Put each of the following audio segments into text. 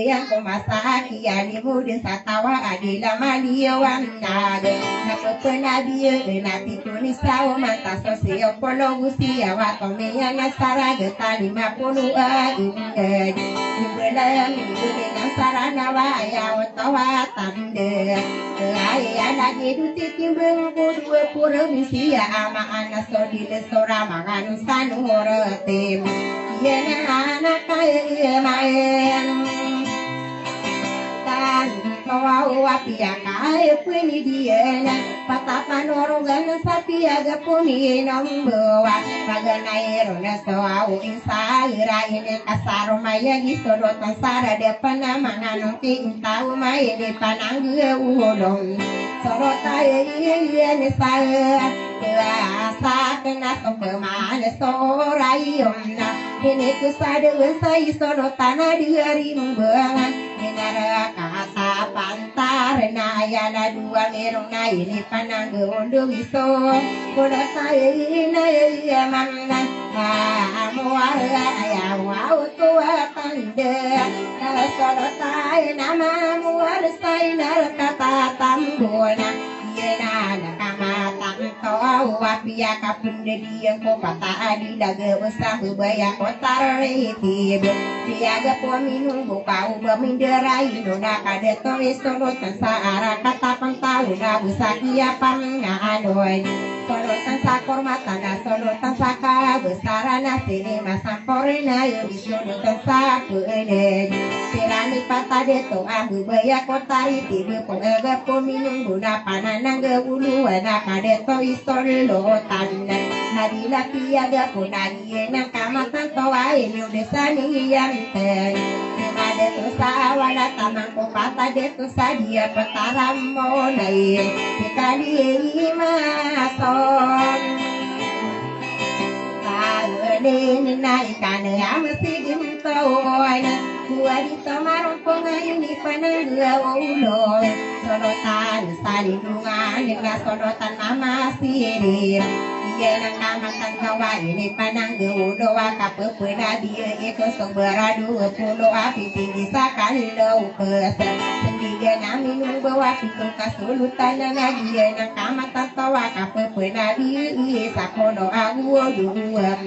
yang kumasaki ani mudin satawa adila maliwan nage napepenabiye nati tunisau manta sosio pologusi awato meya nasara getali mapunu inge ibelayan ibelin sarana wa ya otawa tande ayah lagi duti timbeng kudu pura misia ama anasodile sora mangan sanu horotem yena anak kaya maen Wapia kaya puni dia patapan orogan sapi aga puni nombawa paganairo na soau insaira ini kasaro maya gisodotan sara depan nama nanti tahu maya depan angge udong sorota iya ni saya asa kena kemana sorayomna ini kusada wesai sodotan di mbangan minara kata pantar na ayana dua merong na ini panang gondo iso koda saya ina ya manna amuara ya wau tua tande koda saya nama muara saya nar kata tambona yena nakamata kau wapia kapunda dia ko pata adi daga usah baya kotar rehitib dia ga pominung bukau baminderai nona kade tois torot saara kata pantau na usakia pamna anoy sorotan sakor mata na sorotan saka besarana sini masamporena yo isodotan sakene sirani pata de to ahu baya kotari tibe ko ega pominung buna pananang ge ulu na kade tois torlotan hadila piaga punani na kamatan toai yo desani yang ada tusa wala tamang ko pata de tusa dia petaram mo nai kita di mason ni nai kana amsi dim toina gua di tamarong pongai ni panangga ulo sodotan salindungan dengan sodotan mama siri dia nang kamatan kawan ini panangga ulo kapepena dia itu seberadu pulo api tinggi sakalo kes sendiga nami nung bawa pitung kasulutan na dia nang kamatan tawa kapepena dia sakono awu duam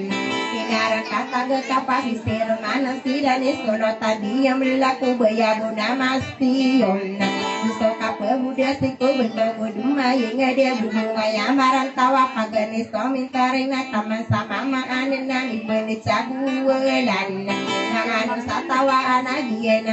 Inara kata gekapa hisir mana tidak nisono tadi yang melaku bayabu namasti yonna Nuso kapa muda siku bentuk buduma inga dia budunga yang marantawa pagani somin karina taman sama maanin nani beni cagu welan Nangan satawa anak dia